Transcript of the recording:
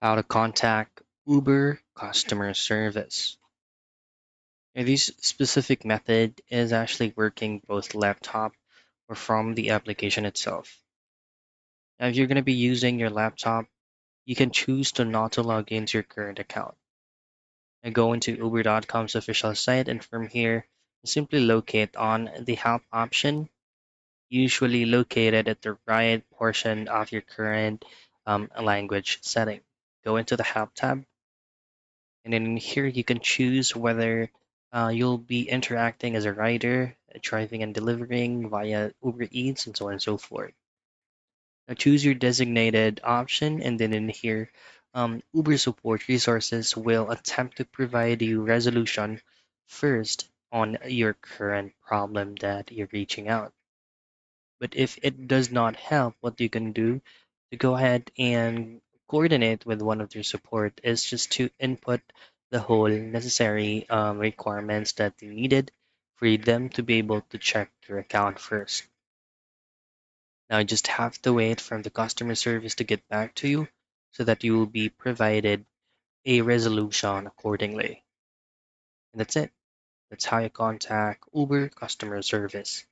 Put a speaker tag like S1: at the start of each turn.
S1: How to contact Uber customer service. Now, this specific method is actually working both laptop or from the application itself. Now, if you're going to be using your laptop, you can choose to not to log into your current account. And go into Uber.com's official site, and from here, simply locate on the help option, usually located at the right portion of your current language setting. Go into the help tab. And then in here, you can choose whether you'll be interacting as a rider, driving and delivering via Uber Eats, and so on and so forth. Now choose your designated option, and then in here, Uber support resources will attempt to provide you resolution first on your current problem that you're reaching out. But if it does not help, what you can do to go ahead and coordinate with one of their support is just to input the whole necessary requirements that you needed for them to be able to check your account first. Now you just have to wait for the customer service to get back to you so that you will be provided a resolution accordingly. And that's it. That's how you contact Uber customer service.